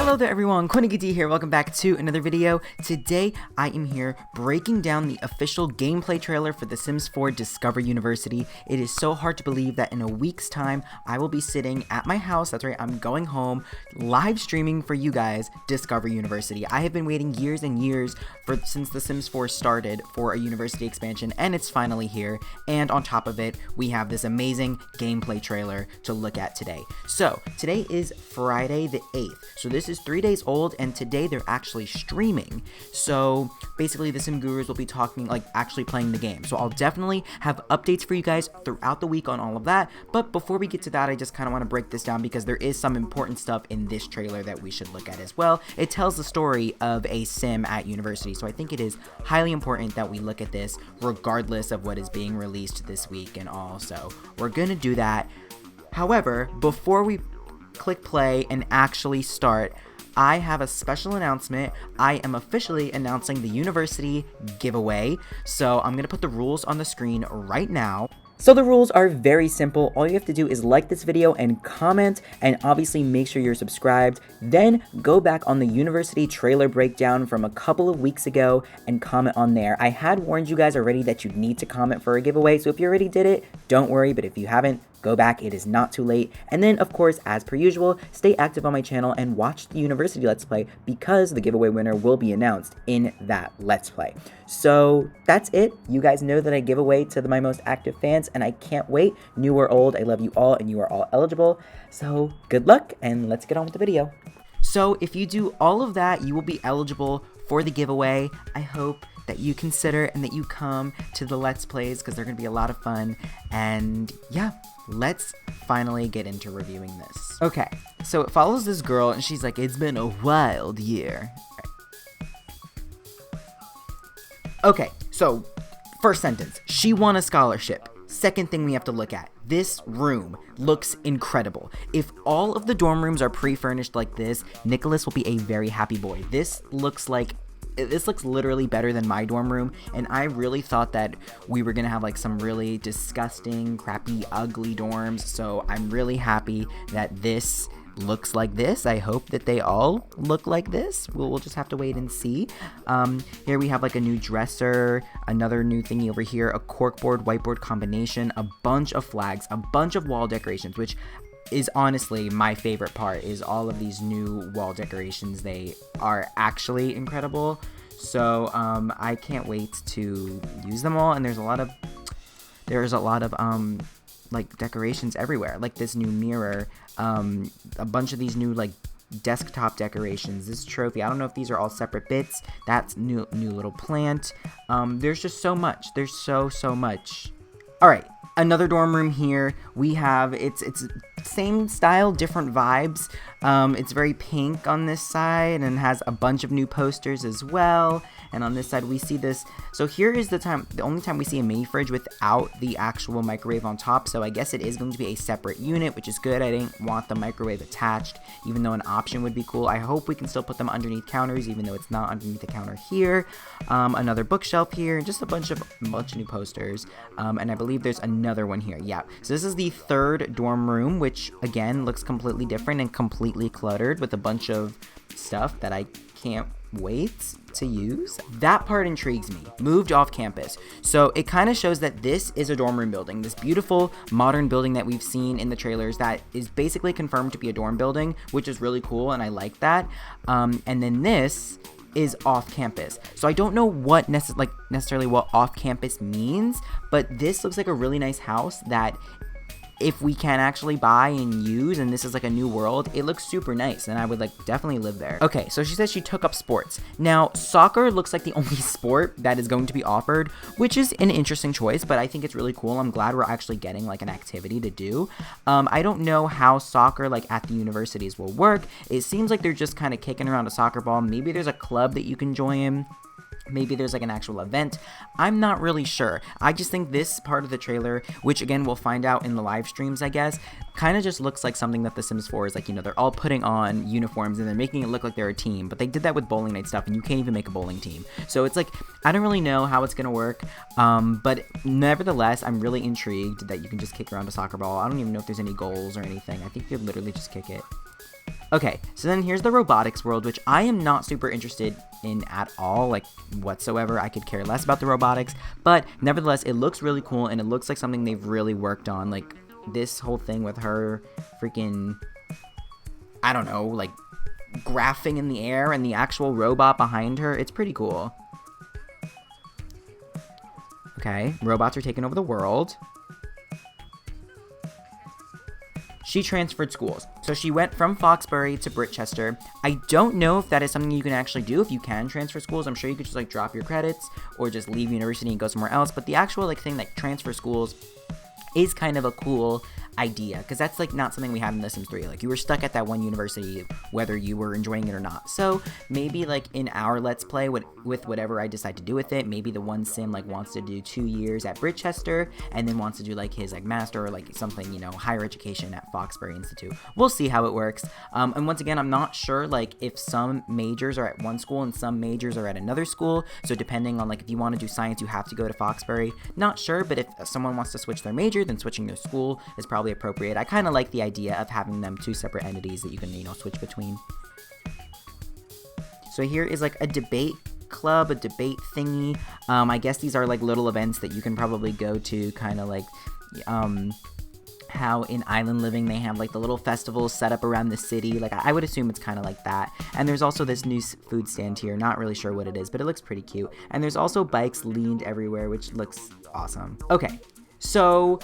Hello there everyone, Coolnickyd here, welcome back to another video. Today I am here breaking down the official gameplay trailer for The Sims 4 Discover University. It is so hard to believe that in a week's time I will be sitting at my house, that's right, I'm going home, live streaming for you guys Discover University. I have been waiting years and years since The Sims 4 started for a university expansion, and it's finally here. And on top of it, we have this amazing gameplay trailer to look at today. So today is Friday the 8th. So this is 3 days old, and today they're actually streaming. So basically the Sim Gurus will be talking, like actually playing the game. So I'll definitely have updates for you guys throughout the week on all of that. But before we get to that, I just kind of want to break this down because there is some important stuff in this trailer that we should look at as well. It tells the story of a Sim at university. So I think it is highly important that we look at this regardless of what is being released this week and all. So we're going to do that. However, before we click play and actually start, I have a special announcement. I am officially announcing the university giveaway. So I'm going to put the rules on the screen right now. So the rules are very simple. All you have to do is like this video and comment, and obviously make sure you're subscribed. Then go back on the university trailer breakdown from a couple of weeks ago and comment on there. I had warned you guys already that you need to comment for a giveaway, so if you already did it, don't worry, but if you haven't, go back, it is not too late. And then, of course, as per usual, stay active on my channel and watch the University Let's Play because the giveaway winner will be announced in that Let's Play. So that's it. You guys know that I give away to my most active fans, and I can't wait. New or old, I love you all, and you are all eligible. So good luck, and let's get on with the video. So if you do all of that, you will be eligible for the giveaway. I hope that you consider and that you come to the Let's Plays because they're going to be a lot of fun. And yeah, let's finally get into reviewing this. Okay, so it follows this girl and she's like, it's been a wild year. Okay, so first sentence, she won a scholarship. Second thing we have to look at, this room looks incredible. If all of the dorm rooms are pre-furnished like this, Nicholas will be a very happy boy. This looks literally better than my dorm room, and I really thought that we were gonna have like some really disgusting, crappy, ugly dorms, so I'm really happy that this looks like this. I hope that they all look like this. We'll just have to wait and see. Here we have like a new dresser, another new thingy over here, a corkboard, whiteboard combination, a bunch of flags, a bunch of wall decorations, which is honestly my favorite part, is all of these new wall decorations. They are actually incredible. So I can't wait to use them all, and there's a lot of like decorations everywhere, like this new mirror, a bunch of these new like desktop decorations, this trophy. I don't know if these are all separate bits. That's new little plant. There's just so much. There's so much. All right, another dorm room here. We have it's same style, different vibes. It's very pink on this side and has a bunch of new posters as well. And on this side we see this. So here is the only time we see a mini fridge without the actual microwave on top. So I guess it is going to be a separate unit, which is good. I didn't want the microwave attached, even though an option would be cool. I hope we can still put them underneath counters, even though it's not underneath the counter here. Another bookshelf here, just a bunch of new posters. And I believe there's another one here. Yeah. So this is the third dorm room, which again looks completely different and completely cluttered with a bunch of stuff that I can't wait to use. That part intrigues me. Moved off campus. So it kind of shows that this is a dorm room building, this beautiful modern building that we've seen in the trailers that is basically confirmed to be a dorm building, which is really cool, and I like that. And then this is off campus. So I don't know what necessarily what off campus means, but this looks like a really nice house that if we can actually buy and use, and this is like a new world, it looks super nice, and I would like definitely live there. Okay, so she says she took up sports. Now, soccer looks like the only sport that is going to be offered, which is an interesting choice, but I think it's really cool. I'm glad we're actually getting like an activity to do. I don't know how soccer like at the universities will work. It seems like they're just kind of kicking around a soccer ball. Maybe there's a club that you can join. Maybe there's like an actual event. I'm not really sure. I just think this part of the trailer, which again we'll find out in the live streams, I guess, kind of just looks like something that The Sims 4 is like, you know, they're all putting on uniforms and they're making it look like they're a team, but they did that with bowling night stuff and you can't even make a bowling team. So it's like, I don't really know how it's gonna work, but nevertheless, I'm really intrigued that you can just kick around a soccer ball. I don't even know if there's any goals or anything. I think you could literally just kick it. Okay, so then here's the Robotics World, which I am not super interested in at all, like whatsoever. I could care less about the robotics, but nevertheless, it looks really cool, and it looks like something they've really worked on. Like this whole thing with her freaking, I don't know, like graphing in the air and the actual robot behind her. It's pretty cool. Okay, robots are taking over the world. She transferred schools. So she went from Foxbury to Britchester. I don't know if that is something you can actually do, if you can transfer schools. I'm sure you could just like drop your credits or just leave university and go somewhere else. But the actual like thing like transfer schools is kind of a cool idea, because that's like not something we had in The Sims 3. Like you were stuck at that one university whether you were enjoying it or not. So maybe like in our Let's Play with whatever I decide to do with it, maybe the one sim like wants to do 2 years at Britchester and then wants to do like his like master or like something, you know, higher education at Foxbury Institute. We'll see how it works. And once again, I'm not sure like if some majors are at one school and some majors are at another school. So depending on like if you want to do science, you have to go to Foxbury. Not sure, but if someone wants to switch their major, then switching their school is probably appropriate. I kind of like the idea of having them 2 separate entities that you can, you know, switch between. So here is like a debate club, a debate thingy. I guess these are like little events that you can probably go to, kind of like how in Island Living they have like the little festivals set up around the city. Like I would assume it's kind of like that. And there's also this new food stand here, not really sure what it is, but it looks pretty cute. And there's also bikes leaned everywhere, which looks awesome. Okay, so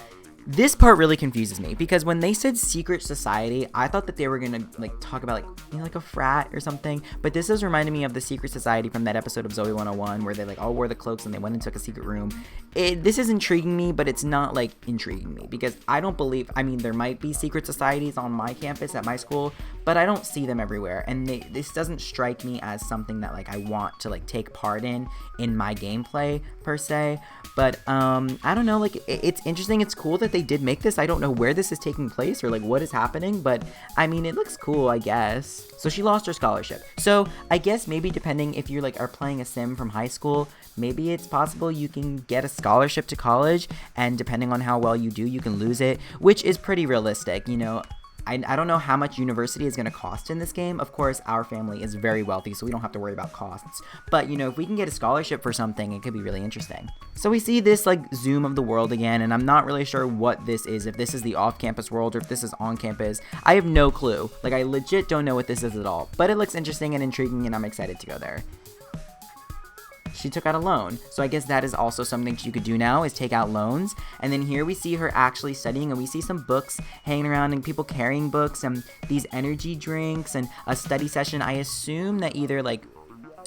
this part really confuses me, because when they said secret society, I thought that they were gonna like talk about like, you know, like a frat or something, but this is reminding me of the secret society from that episode of Zoe 101 where they like all wore the cloaks and they went and took a secret room. This is intriguing me, but it's not like intriguing me, because I don't believe, I mean, there might be secret societies on my campus at my school, but I don't see them everywhere, and this doesn't strike me as something that like I want to like take part in my gameplay per se. But I don't know, like it's interesting, it's cool that they did make this. I don't know where this is taking place or like what is happening, but I mean, it looks cool, I guess. So she lost her scholarship. So I guess maybe depending if you're like are playing a sim from high school, maybe it's possible you can get a scholarship to college, and depending on how well you do, you can lose it, which is pretty realistic, you know. I don't know how much university is going to cost in this game. Of course, our family is very wealthy, so we don't have to worry about costs. But, you know, if we can get a scholarship for something, it could be really interesting. So we see this, like, zoom of the world again, and I'm not really sure what this is, if this is the off-campus world or if this is on campus. I have no clue. Like, I legit don't know what this is at all. But it looks interesting and intriguing, and I'm excited to go there. She took out a loan, so I guess that is also something she could do now, is take out loans. And then here we see her actually studying, and we see some books hanging around and people carrying books and these energy drinks and a study session. I assume that either like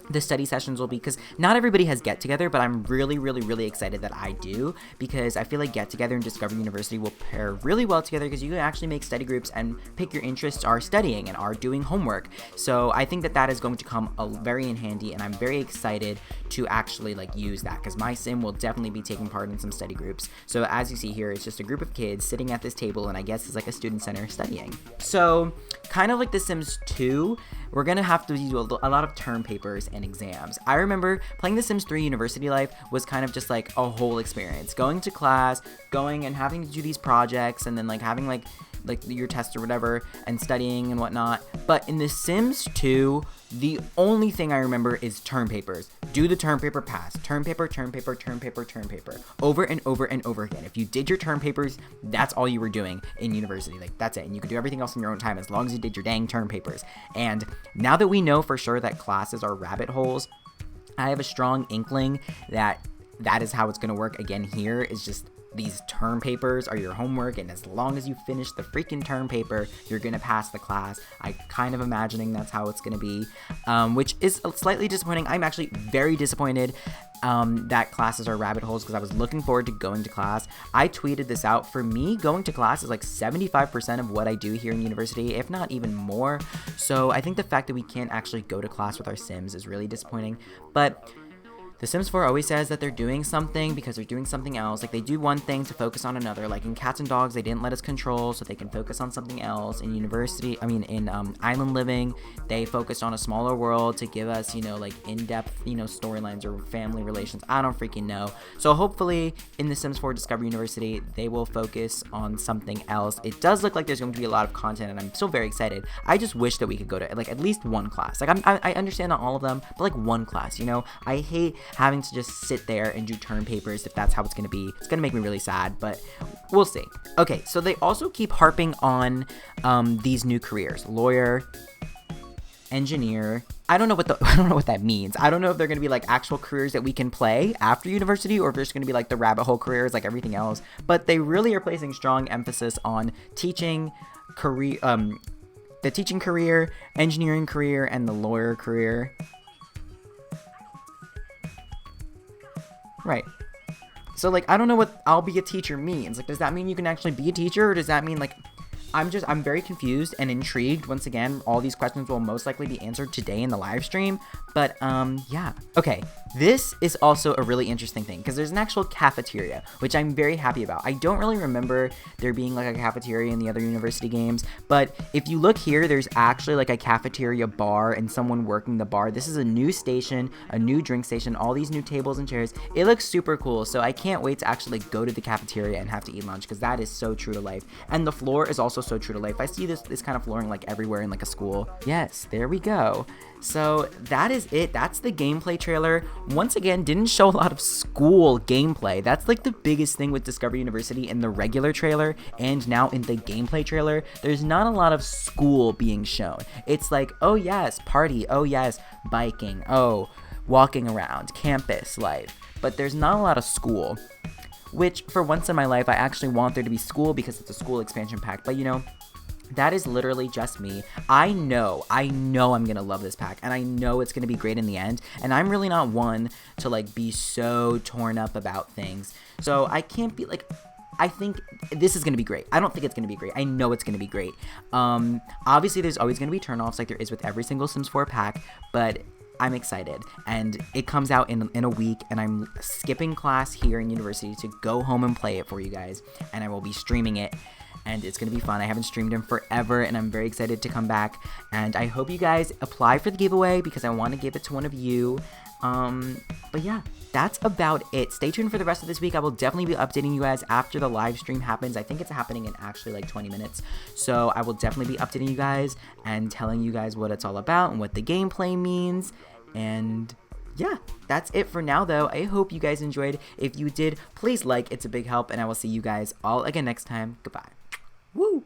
the study sessions will be, because not everybody has get together, but I'm really excited that I do, because I feel like get together and Discover University will pair really well together, because you can actually make study groups and pick your interests are studying and are doing homework. So I think that that is going to come very in handy, and I'm very excited to actually like use that, because my sim will definitely be taking part in some study groups. So as you see here, it's just a group of kids sitting at this table, and I guess it's like a student center studying. So kind of like The Sims 2, we're gonna have to do a lot of term papers and exams. I remember playing The Sims 3 University Life was kind of just like a whole experience. Going to class, going and having to do these projects, and then like having like your tests or whatever, and studying and whatnot. But in The Sims 2, the only thing I remember is term papers. Do the term paper, pass. Term paper, term paper, term paper, term paper. Over and over and over again. If you did your term papers, that's all you were doing in university. Like, that's it. And you could do everything else in your own time as long as you did your dang term papers. And now that we know for sure that classes are rabbit holes, I have a strong inkling that that is how it's going to work again here, is just these term papers are your homework, and as long as you finish the freaking term paper, you're gonna pass the class. I kind of imagining that's how it's gonna be, which is slightly disappointing. I'm actually very disappointed that classes are rabbit holes, because I was looking forward to going to class. I tweeted this out. For me, going to class is like 75% of what I do here in university, if not even more. So I think the fact that we can't actually go to class with our Sims is really disappointing. But The Sims 4 always says that they're doing something because they're doing something else. Like, they do one thing to focus on another. Like in Cats and Dogs, they didn't let us control so they can focus on something else. In Island Living, they focused on a smaller world to give us, like in-depth, storylines or family relations. I don't freaking know. So hopefully in The Sims 4 Discover University, they will focus on something else. It does look like there's going to be a lot of content, and I'm so very excited. I just wish that we could go to like at least one class. Like I understand not all of them, but like one class, I hate having to just sit there and do term papers if that's how it's going to be. It's going to make me really sad, but we'll see. Okay, so they also keep harping on these new careers: lawyer, engineer. I don't know what that means. I don't know if they're going to be like actual careers that we can play after university, or if there's going to be like the rabbit hole careers like everything else. But they really are placing strong emphasis on teaching career, the teaching career, engineering career, and the lawyer career. Right. So, like, I don't know what I'll be a teacher means. Like, does that mean you can actually be a teacher, or does that mean, like, I'm very confused and intrigued. Once again, all these questions will most likely be answered today in the live stream. But, yeah. Okay, this is also a really interesting thing, because there's an actual cafeteria, which I'm very happy about. I don't really remember there being, like, a cafeteria in the other university games, but if you look here, there's actually, like, a cafeteria bar and someone working the bar. This is a new station, a new drink station, all these new tables and chairs. It looks super cool, so I can't wait to actually go to the cafeteria and have to eat lunch, because that is so true to life. And the floor is also so true to life. I see this kind of flooring like everywhere in like a school. Yes, there we go. So that is it. That's the gameplay trailer. Once again, didn't show a lot of school gameplay. That's like the biggest thing with Discover University in the regular trailer, and now in the gameplay trailer, there's not a lot of school being shown. It's like, oh yes, party, oh yes, biking, oh, walking around, campus life, but there's not a lot of school. Which, for once in my life, I actually want there to be school because it's a school expansion pack. But, that is literally just me. I know I'm gonna love this pack, and I know it's gonna be great in the end, and I'm really not one to, like, be so torn up about things. So I can't be, like, I think this is going to be great. I don't think it's going to be great. I know it's going to be great. Obviously, there's always going to be turnoffs like there is with every single Sims 4 pack, but I'm excited, and it comes out in a week, and I'm skipping class here in university to go home and play it for you guys, and I will be streaming it, and it's gonna be fun. I haven't streamed in forever, and I'm very excited to come back, and I hope you guys apply for the giveaway because I want to give it to one of you. But yeah, that's about it. Stay tuned for the rest of this week. I will definitely be updating you guys after the live stream happens. I think it's happening in actually like 20 minutes. So I will definitely be updating you guys and telling you guys what it's all about and what the gameplay means. And yeah, that's it for now though. I hope you guys enjoyed. If you did, please like, it's a big help, and I will see you guys all again next time. Goodbye. Woo!